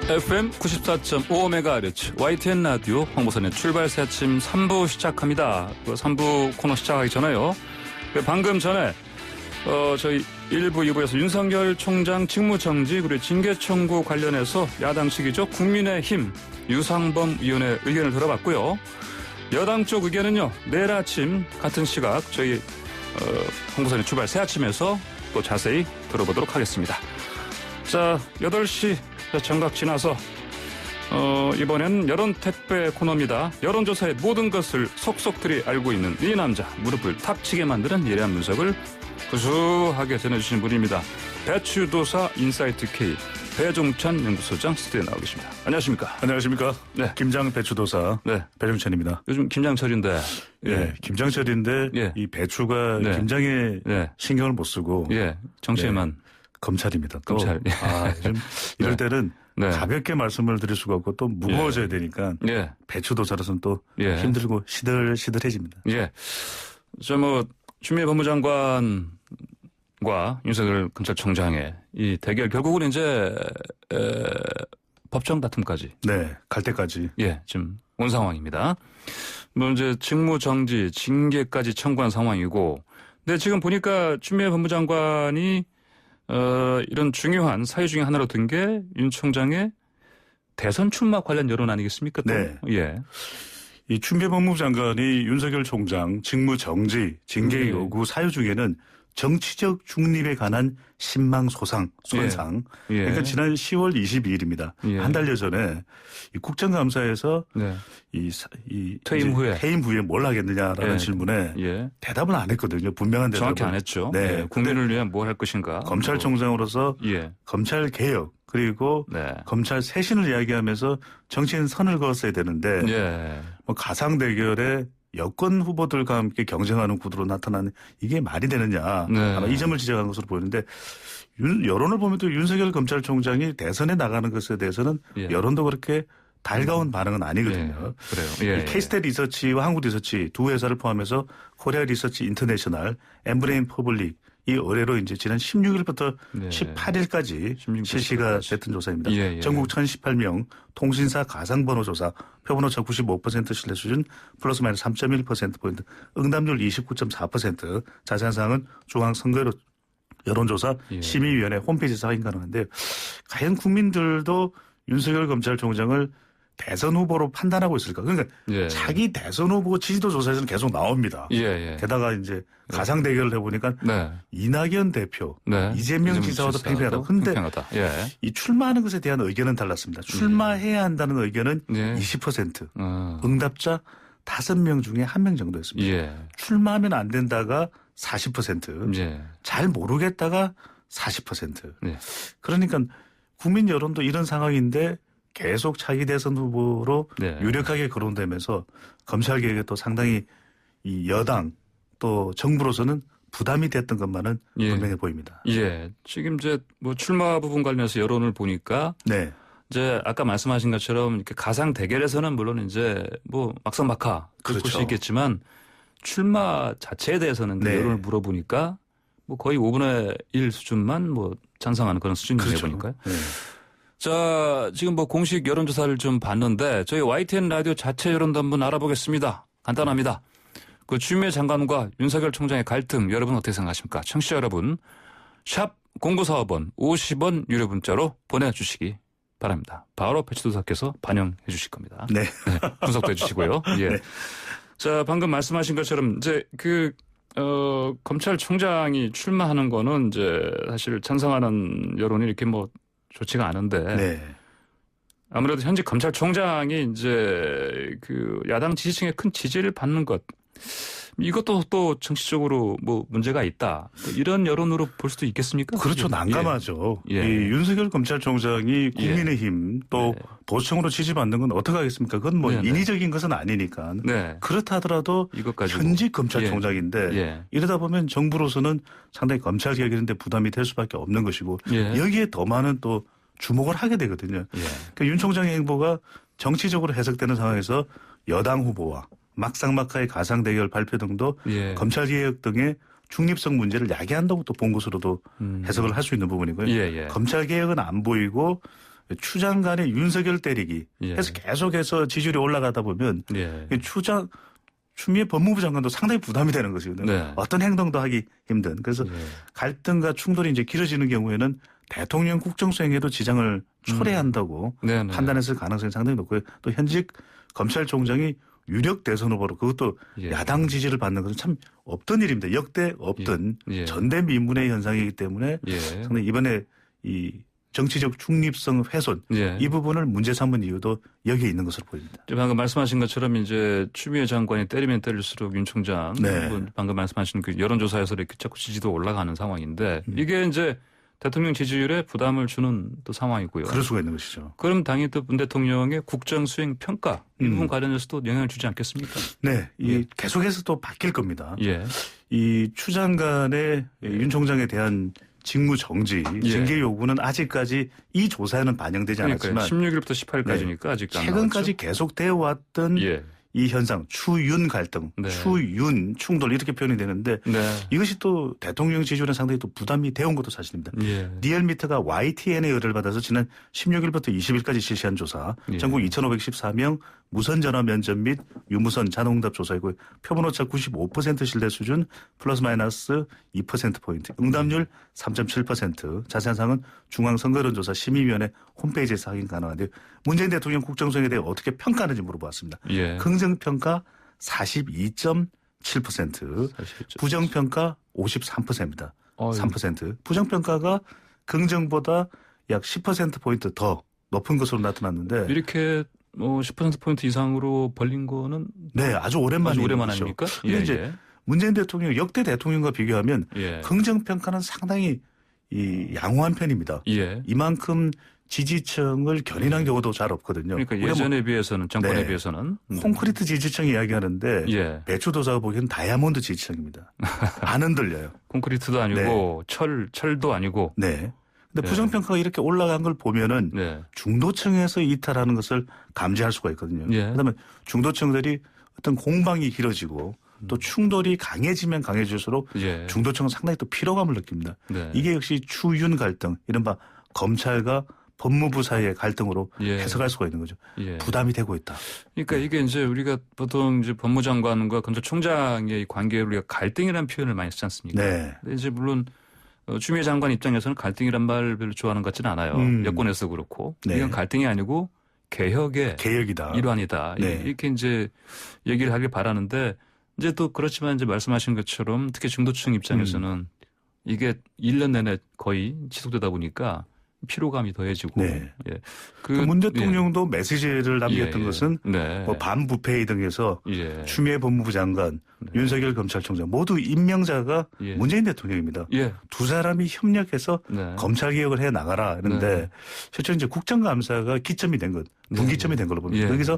FM 94.5MHz YTN 라디오 황보선의 출발 새 아침 3부 시작합니다. 3부 코너 시작하기 전에요. 방금 전에 저희 1부, 2부에서 윤석열 총장 직무정지 그리고 징계 청구 관련해서 야당 측이죠. 국민의힘 유상범 의원의 의견을 들어봤고요. 여당 쪽 의견은요. 내일 아침 같은 시각 저희 황보선의 출발 새 아침에서 또 자세히 들어보도록 하겠습니다. 자, 8시 정각 지나서 이번엔 여론택배 코너입니다. 여론조사의 모든 것을 속속들이 알고 있는 이 남자, 무릎을 탁치게 만드는 예리한 분석을 구수하게 전해주신 분입니다. 배추도사 인사이트 K 배종찬 연구소장 스튜디오에 나와 계십니다. 안녕하십니까? 안녕하십니까? 네. 김장 배추도사 네. 배종찬입니다. 요즘 김장철인데. 예. 김장철인데 예. 이 배추가 네. 김장에 네. 신경을 못 쓰고 예. 정치에만. 검찰입니다. 또. 검찰. 요즘 이럴 네. 때는 네. 가볍게 말씀을 드릴 수가 없고 또 무거워져야 되니까 예. 배추도사로서는 또 예. 힘들고 시들시들해집니다. 예. 추미애 법무장관과 윤석열 검찰총장의 이 대결 결국은 이제 법정 다툼까지. 네. 갈 때까지. 예. 지금 온 상황입니다. 이제 직무정지, 징계까지 청구한 상황이고. 근데 지금 보니까 추미애 법무장관이 이런 중요한 사유 중에 하나로 든 게 윤 총장의 대선 출마 관련 여론 아니겠습니까? 또? 네. 예. 이 추미애 법무부 장관이 윤석열 총장 직무정지, 징계 네. 요구 사유 중에는 정치적 중립에 관한 신망 손상. 예. 그러니까 지난 10월 22일입니다. 예. 한 달여 전에 이 국정감사에서 네. 퇴임 후에 뭘 하겠느냐라는 예. 질문에 예. 대답을 안 했거든요. 분명한 대답을. 정확히 안 했죠. 네. 예. 국민을 위한 뭘 할 것인가. 검찰총장으로서 예. 검찰 개혁 그리고 네. 검찰 쇄신을 이야기하면서 정치인 선을 그었어야 되는데 예. 뭐 가상 대결에 여권 후보들과 함께 경쟁하는 구도로 나타나는 이게 말이 되느냐. 네. 아마 이 점을 지적한 것으로 보이는데 여론을 보면 또 윤석열 검찰총장이 대선에 나가는 것에 대해서는 예. 여론도 그렇게 달가운 반응은 아니거든요. 예. 그래요. 예. K스탯 리서치와 한국 리서치 두 회사를 포함해서 코리아 리서치 인터내셔널, 엠브레인 퍼블릭 이 의뢰로 이제 지난 16일부터 네. 18일까지 16일 실시가 됐던 조사입니다. 예. 전국 1018명 통신사 가상번호 조사 표본오 95% 신뢰 수준 플러스 마이너스 3.1%포인트 응답률 29.4% 자세한 사항은 중앙선거 여론조사 예. 심의위원회 홈페이지에서 확인 가능한데 과연 국민들도 윤석열 검찰총장을 대선 후보로 판단하고 있을까? 그러니까 예. 자기 대선 후보 지지도 조사에서는 계속 나옵니다. 예. 게다가 이제 가상 대결을 해보니까 네. 이낙연 대표, 네. 이재명 지사와도 팽팽하다. 근데 예. 이 출마하는 것에 대한 의견은 달랐습니다. 출마해야 한다는 의견은 예. 20%, 응답자 5명 중에 1명 정도였습니다. 예. 출마하면 안 된다가 40%, 예. 잘 모르겠다가 40%. 예. 그러니까 국민 여론도 이런 상황인데 계속 차기 대선 후보로 네. 유력하게 거론되면서 검찰 개혁에 또 상당히 이 여당 또 정부로서는 부담이 됐던 것만은 예. 분명해 보입니다. 예. 지금 이제 뭐 출마 부분 관련해서 여론을 보니까 네. 이제 아까 말씀하신 것처럼 이렇게 가상 대결에서는 물론 이제 뭐 막상막하 그렇죠. 볼 수 있겠지만 출마 자체에 대해서는 네. 여론을 물어보니까 뭐 거의 5분의 1 수준만 뭐 찬성하는 그런 수준이네요. 그렇죠. 보니까요. 네. 자, 지금 뭐 공식 여론조사를 좀 봤는데 저희 YTN 라디오 자체 여론도 한번 알아보겠습니다. 간단합니다. 그 추미애 장관과 윤석열 총장의 갈등 여러분 어떻게 생각하십니까? 청취자 여러분 샵 0945번 50원 유료 문자로 보내주시기 바랍니다. 바로 배치도사께서 반영해 주실 겁니다. 네. 네, 분석도 해 주시고요. 예. 네. 자, 방금 말씀하신 것처럼 이제 검찰총장이 출마하는 거는 이제 사실 찬성하는 여론이 이렇게 뭐 좋지가 않은데. 네. 아무래도 현직 검찰총장이 이제 그 야당 지지층의 큰 지지를 받는 것. 이것도 또 정치적으로 뭐 문제가 있다. 이런 여론으로 볼 수도 있겠습니까? 그렇죠. 난감하죠. 예. 이 윤석열 검찰총장이 국민의힘 또 네. 도청으로 지지받는 건 어떻게 하겠습니까? 그건 뭐 네네. 인위적인 것은 아니니까. 네. 그렇다 하더라도 이것 가지고. 현직 검찰총장인데 예. 이러다 보면 정부로서는 상당히 검찰 개혁인데 부담이 될 수밖에 없는 것이고 예. 여기에 더 많은 또 주목을 하게 되거든요. 예. 그러니까 윤 총장의 행보가 정치적으로 해석되는 상황에서 여당 후보와 막상막하의 가상 대결 발표 등도 예. 검찰 개혁 등의 중립성 문제를 야기한다고 또 본 것으로도 해석을 할 수 있는 부분이고요. 예. 검찰 개혁은 안 보이고 추 장관의 윤석열 때리기 예. 해서 계속해서 지지율이 올라가다 보면 예. 추미애 법무부 장관도 상당히 부담이 되는 것이거든요. 네. 어떤 행동도 하기 힘든. 그래서 예. 갈등과 충돌이 이제 길어지는 경우에는 대통령 국정수행에도 지장을 초래한다고 네네. 판단했을 가능성이 상당히 높고요. 또 현직 검찰총장이 유력 대선 후보로 그것도 예. 야당 지지를 받는 것은 참 없던 일입니다. 역대 없던 예. 전대미문의 현상이기 때문에 예. 상당히 이번에 이 정치적 중립성 훼손 예. 이 부분을 문제 삼은 이유도 여기에 있는 것으로 보입니다. 방금 말씀하신 것처럼 이제 추미애 장관이 때리면 때릴수록 윤 총장 네. 방금 말씀하신 그 여론조사에서 이렇게 자꾸 지지도 올라가는 상황인데 이게 이제 대통령 지지율에 부담을 주는 또 상황이고요. 그럴 수가 있는 것이죠. 그럼 당연히 또 문 대통령의 국정 수행 평가 이 부분 관련해서도 영향을 주지 않겠습니까? 네, 예. 계속해서 또 바뀔 겁니다. 예. 이 추 장관의 윤 총장에 대한 직무 정지, 예. 징계 요구는 아직까지 이 조사에는 반영되지 그러니까요. 않았지만 16일부터 18일까지니까 네. 아직 안 최근까지 계속되어 왔던 나왔죠? 예. 이 현상, 추윤 갈등, 네. 추윤 충돌 이렇게 표현이 되는데 네. 이것이 또 대통령 지지율에 상당히 또 부담이 되어 온 것도 사실입니다. 예. 리얼미터가 YTN의 의뢰를 받아서 지난 16일부터 20일까지 실시한 조사, 예. 전국 2,514명 무선 전화 면접 및 유무선 자동응답 조사이고 표본 오차 95% 신뢰 수준 플러스 마이너스 2%포인트, 응답률 3.7%. 자세한 사항은 중앙선거여론조사 심의위원회 홈페이지에서 확인 가능한데요. 문재인 대통령 국정수행에 대해 어떻게 평가하는지 물어봤습니다. 예. 긍정평가 42.7%, 부정평가 53%입니다. 어휴. 3%. 부정평가가 긍정보다 약 10%포인트 더 높은 것으로 나타났는데 이렇게 10%포인트 이상으로 벌린 거는 네, 아주 오랜만에 아주 오랜만 아닙니까? 근데 이제 문재인 대통령 역대 대통령과 비교하면 예. 긍정평가는 상당히 양호한 편입니다. 예. 이만큼 지지층을 견인한 경우도 잘 없거든요. 그러니까 우리가 예전에 비해서는 정권에 네. 비해서는 콘크리트 지지층 이야기하는데 예. 배추도사가 보기에는 다이아몬드 지지층입니다. 안 흔들려요. 콘크리트도 아니고 철도 아니고 네. 근데 네. 부정평가가 이렇게 올라간 걸 보면은 네. 중도층에서 이탈하는 것을 감지할 수가 있거든요. 예. 그다음에 중도층들이 어떤 공방이 길어지고 또 충돌이 강해지면 강해질수록 예. 중도층은 상당히 또 피로감을 느낍니다. 네. 이게 역시 추윤 갈등, 이른바 검찰과 법무부 사이의 갈등으로 예. 해석할 수가 있는 거죠. 예. 부담이 되고 있다. 그러니까 이게 이제 우리가 보통 이제 법무장관과 검찰총장의 관계를 우리가 갈등이라는 표현을 많이 쓰지 않습니까? 네. 근데 이제 물론 추미애 장관 입장에서는 갈등이란 말 별로 좋아하는 것 같지는 않아요. 여권에서 그렇고. 네. 이건 갈등이 아니고 개혁의 개혁이다. 일환이다. 네. 이렇게 이제 얘기를 하길 바라는데 이제 또 그렇지만 이제 말씀하신 것처럼 특히 중도층 입장에서는 이게 1년 내내 거의 지속되다 보니까 피로감이 더해지고. 네. 예. 문 대통령도 메시지를 남겼던 예, 예. 것은 네. 뭐 반부패 등에서 예. 추미애 법무부 장관, 윤석열 검찰총장 모두 임명자가 예. 문재인 대통령입니다. 예. 두 사람이 협력해서 네. 검찰 개혁을 해 나가라 했는데 네. 실제로 이제 국정감사가 기점이 된 것, 분기점이 된 걸로 봅니다. 예. 여기서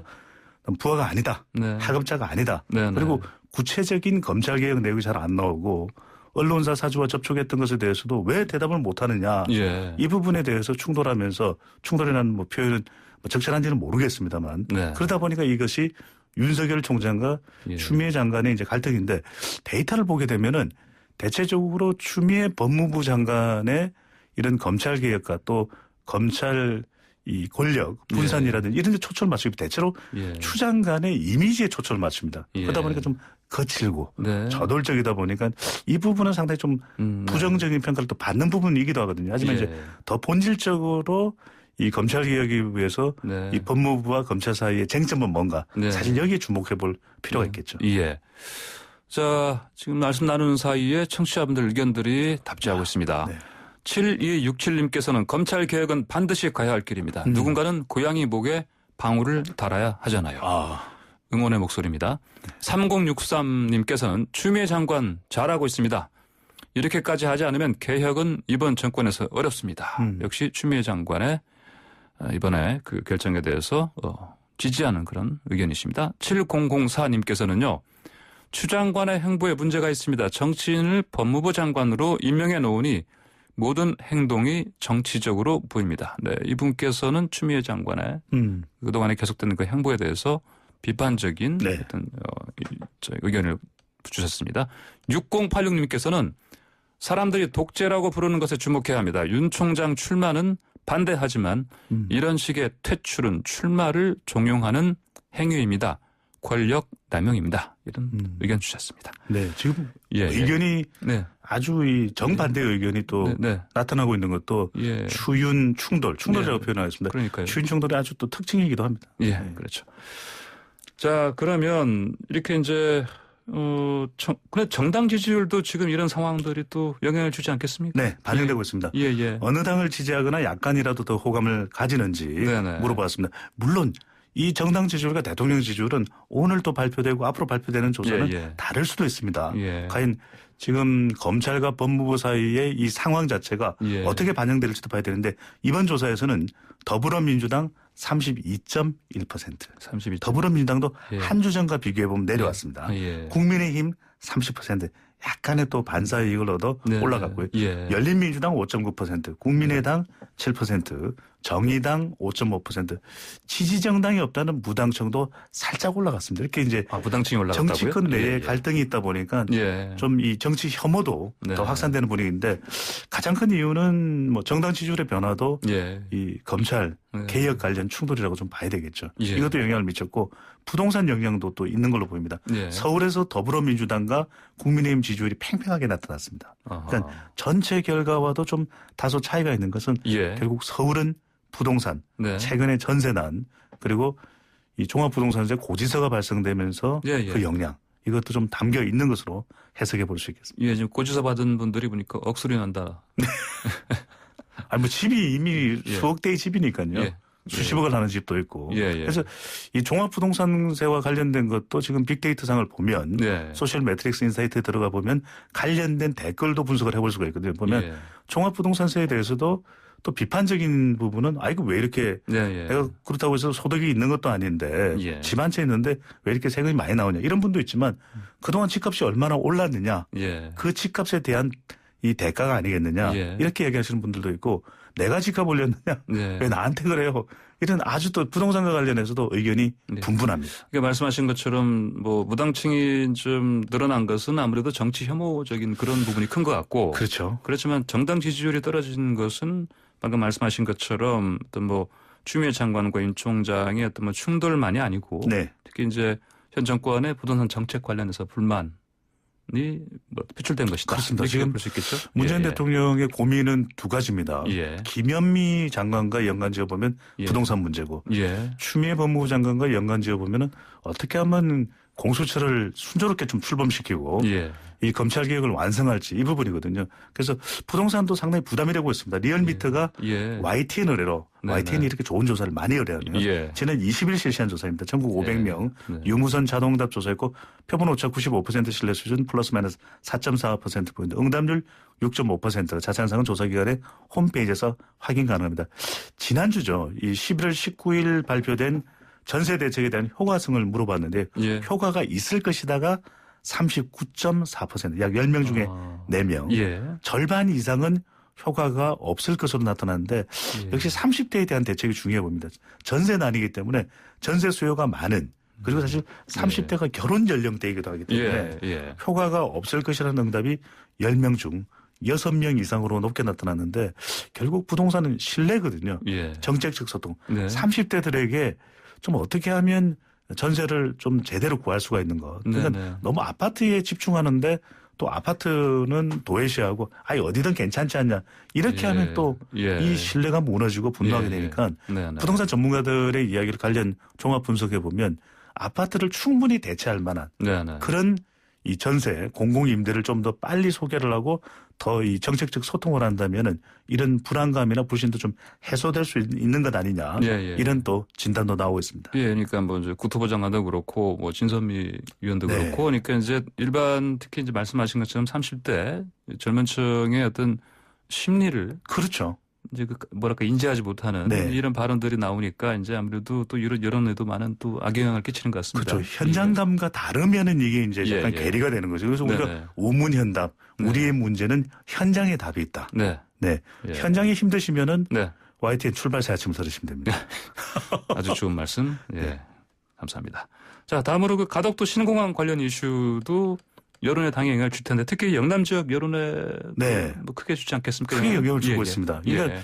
부하가 아니다, 네. 하급자가 아니다. 네, 그리고 네. 구체적인 검찰 개혁 내용이 잘 안 나오고 언론사 사주와 접촉했던 것에 대해서도 왜 대답을 못하느냐. 예. 이 부분에 대해서 충돌하면서 충돌이라는 뭐 표현은 뭐 적절한지는 모르겠습니다만 네. 그러다 보니까 이것이 윤석열 총장과 예. 추미애 장관의 이제 갈등인데 데이터를 보게 되면은 대체적으로 추미애 법무부 장관의 이런 검찰 개혁과 또 검찰 이 권력 분산이라든지 이런 데 초점을 맞추기 대체로 예. 추 장관의 이미지에 초점을 맞춥니다. 예. 그러다 보니까 좀 거칠고 네. 저돌적이다 보니까 이 부분은 상당히 좀 부정적인 평가를 또 받는 부분이기도 하거든요. 하지만 예. 이제 더 본질적으로 이 검찰 개혁을 위해서 네. 이 법무부와 검찰 사이의 쟁점은 뭔가 네. 사실 여기에 주목해 볼 필요가 있겠죠. 예. 자, 지금 말씀 나누는 사이에 청취자분들 의견들이 답지하고 있습니다. 네. 7267님께서는 검찰 개혁은 반드시 가야 할 길입니다. 누군가는 고양이 목에 방울을 달아야 하잖아요. 응원의 목소리입니다. 3063님께서는 추미애 장관 잘하고 있습니다. 이렇게까지 하지 않으면 개혁은 이번 정권에서 어렵습니다. 역시 추미애 장관의 이번에 그 결정에 대해서 지지하는 그런 의견이십니다. 7004님께서는요. 추 장관의 행보에 문제가 있습니다. 정치인을 법무부 장관으로 임명해 놓으니 모든 행동이 정치적으로 보입니다. 네, 이분께서는 추미애 장관의 그동안에 계속되는 그 행보에 대해서 비판적인 네. 어떤 의견을 주셨습니다. 6086님께서는 사람들이 독재라고 부르는 것에 주목해야 합니다. 윤 총장 출마는 반대하지만 이런 식의 퇴출은 출마를 종용하는 행위입니다. 권력 남용입니다. 이런 의견 주셨습니다. 네, 지금 예, 의견이 네. 아주 이 정반대 의견이 또 나타나고 있는 것도 추윤 충돌이라고 표현하겠습니다. 그러니까요. 추윤 충돌이 아주 또 특징이기도 합니다. 예, 그렇죠. 자, 그러면 이렇게 이제 근데 정당 지지율도 지금 이런 상황들이 또 영향을 주지 않겠습니까? 네, 반영되고 있습니다. 예. 어느 당을 지지하거나 약간이라도 더 호감을 가지는지 물어봤습니다. 물론 이 정당 지지율과 대통령 지지율은 오늘 또 발표되고 앞으로 발표되는 조사는 다를 수도 있습니다. 과연 지금 검찰과 법무부 사이의 이 상황 자체가 어떻게 반영될지도 봐야 되는데 이번 조사에서는 더불어민주당 32.1%. 더불어민주당도 한 주 전과 비교해보면 내려왔습니다. 국민의힘 30%. 약간의 또 반사이익을 얻어 올라갔고요. 열린민주당 5.9%, 국민의당 7%, 정의당 5.5%, 지지정당이 없다는 무당층도 살짝 올라갔습니다. 이렇게 이제 무당층이 올라갔다고요? 정치권 내에 갈등이 있다 보니까 좀 이 정치 혐오도 더 확산되는 분위기인데 가장 큰 이유는 뭐 정당 지지율의 변화도 이 검찰 개혁 관련 충돌이라고 좀 봐야 되겠죠. 이것도 영향을 미쳤고 부동산 영향도 또 있는 걸로 보입니다. 서울에서 더불어민주당과 국민의힘 지지율이 팽팽하게 나타났습니다. 그러니까 전체 결과와도 좀 다소 차이가 있는 것은 결국 서울은 부동산, 최근에 전세난 그리고 이 종합부동산세 고지서가 발생되면서 그 영향 이것도 좀 담겨 있는 것으로 해석해 볼 수 있겠습니다. 지금 고지서 받은 분들이 보니까 억소리 난다. 아니 뭐 집이 이미 수억 대의 집이니까요. 수십억을 하는 집도 있고. 그래서 이 종합부동산세와 관련된 것도 지금 빅데이터상을 보면 소셜 매트릭스 인사이트에 들어가 보면 관련된 댓글도 분석을 해볼 수가 있거든요. 보면 종합부동산세에 대해서도 또 비판적인 부분은 아이고 왜 이렇게 내가 그렇다고 해서 소득이 있는 것도 아닌데 집 한 채 있는데 왜 이렇게 세금이 많이 나오냐 이런 분도 있지만 그동안 집값이 얼마나 올랐느냐 그 집값에 대한 이 대가가 아니겠느냐 이렇게 얘기하시는 분들도 있고 내가 집값 올렸느냐 왜 나한테 그래요 이런 아주 또 부동산과 관련해서도 의견이 분분합니다. 그러니까 말씀하신 것처럼 뭐 무당층이 좀 늘어난 것은 아무래도 정치 혐오적인 그런 부분이 큰 것 같고 그렇죠. 그렇지만 정당 지지율이 떨어진 것은 방금 말씀하신 것처럼 어떤 뭐 추미애 장관과 윤 총장의 어떤 뭐 충돌만이 아니고 특히 이제 현 정권의 부동산 정책 관련해서 불만 뭐 표출된 것이다. 그렇습니다. 지금 볼 수 있겠죠. 문재인 대통령의 고민은 두 가지입니다. 김현미 장관과 연관지어 보면 부동산 문제고 추미애 법무부 장관과 연관지어 보면은 어떻게 하면 공수처를 순조롭게 좀 출범시키고 이 검찰 개혁을 완성할지 이 부분이거든요. 그래서 부동산도 상당히 부담이 되고 있습니다. 리얼미터가 YTN 의뢰로 YTN이 이렇게 좋은 조사를 많이 의뢰하네요. 지난 20일 실시한 조사입니다. 전국 500명 유무선 자동응답 조사했고 표본 오차 95% 신뢰 수준 플러스 마이너스 4.45%포인트 응답률 6.5% 자세한 조사기관의 홈페이지에서 확인 가능합니다. 지난주죠. 이 11월 19일 발표된 전세 대책에 대한 효과성을 물어봤는데 효과가 있을 것이다가 39.4% 약 10명 중에 4명 절반 이상은 효과가 없을 것으로 나타났는데 역시 30대에 대한 대책이 중요해 보입니다. 전세난이기 때문에 전세 수요가 많은 그리고 사실 30대가 결혼 연령대이기도 하기 때문에 효과가 없을 것이라는 응답이 10명 중 6명 이상으로 높게 나타났는데 결국 부동산은 신뢰거든요. 정책적 소통. 30대들에게 좀 어떻게 하면 전세를 좀 제대로 구할 수가 있는 것. 그러니까 너무 아파트에 집중하는데 또 아파트는 도외시하고 아예 어디든 괜찮지 않냐. 이렇게 하면 또 이 신뢰가 무너지고 분노하게 되니까 부동산 전문가들의 이야기를 관련 종합 분석해 보면 아파트를 충분히 대체할 만한 그런 이 전세 공공임대를 좀 더 빨리 소개를 하고 더 이 정책적 소통을 한다면은 이런 불안감이나 불신도 좀 해소될 수 있는 것 아니냐 이런 또 진단도 나오고 있습니다. 그러니까 뭐 이제 국토부 장관도 그렇고 뭐 진선미 위원도 그렇고 그러니까 이제 일반 특히 이제 말씀하신 것처럼 30대 젊은층의 어떤 심리를 그렇죠. 이제 그 뭐랄까 인지하지 못하는 이런 발언들이 나오니까 이제 아무래도 또 이런 여론에도 많은 또 악영향을 끼치는 것 같습니다. 그렇죠. 현장감과 다르면은 이게 이제 약간 괴리가 되는 거죠. 그래서 우리가 우문현답 우리의 문제는 현장에 답이 있다. 현장이 힘드시면은 YTN 출발새 아침 들으시면 됩니다. 아주 좋은 말씀. 감사합니다. 자, 다음으로 그 가덕도 신공항 관련 이슈도 여론에 당연히 영향을 줄 텐데 특히 영남 지역 여론에 뭐 크게 주지 않겠습니까? 크게 영향을 주고 있습니다. 그러니까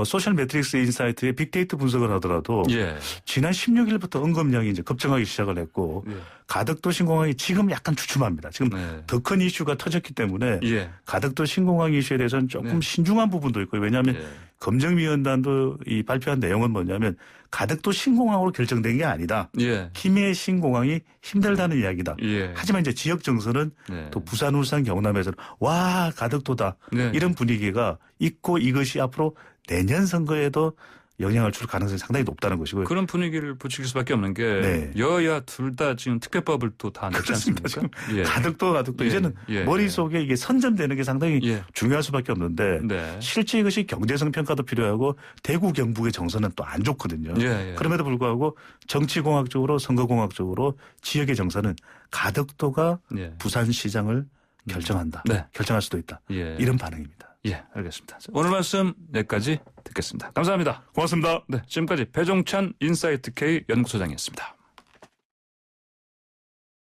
소셜 매트릭스 인사이트의 빅데이터 분석을 하더라도 예. 지난 16일부터 언급량이 이제 급증하기 시작을 했고 예. 가덕도 신공항이 지금 약간 주춤합니다. 지금 네. 더 큰 이슈가 터졌기 때문에 예. 가덕도 신공항 이슈에 대해서는 조금 네. 신중한 부분도 있고요. 왜냐하면 예. 검증위원단도 이 발표한 내용은 뭐냐면 가덕도 신공항으로 결정된 게 아니다. 예. 김해 신공항이 힘들다는 이야기다. 예. 하지만 이제 지역 정서는 네. 또 부산, 울산, 경남에서는 와 가덕도다. 네. 이런 분위기가 있고 이것이 앞으로 내년 선거에도 영향을 줄 가능성이 상당히 높다는 것이고요. 그런 분위기를 부추길 수밖에 없는 게 네. 여야 둘 다 지금 특별법을 또 다 냈지 그렇습니다. 않습니까? 지금 예. 가덕도 예. 이제는 예. 머릿속에 이게 선점되는 게 상당히 예. 중요할 수밖에 없는데 네. 실제 이것이 경제성 평가도 필요하고 대구 경북의 정서는 또 안 좋거든요. 예. 예. 그럼에도 불구하고 정치공학적으로 선거공학적으로 지역의 정서는 가덕도가 예. 부산시장을 결정한다. 네. 결정할 수도 있다. 예. 이런 반응입니다. 예, 알겠습니다. 오늘 말씀 여기까지 듣겠습니다. 감사합니다. 고맙습니다. 네, 지금까지 배종찬 인사이트 K 연구소장이었습니다.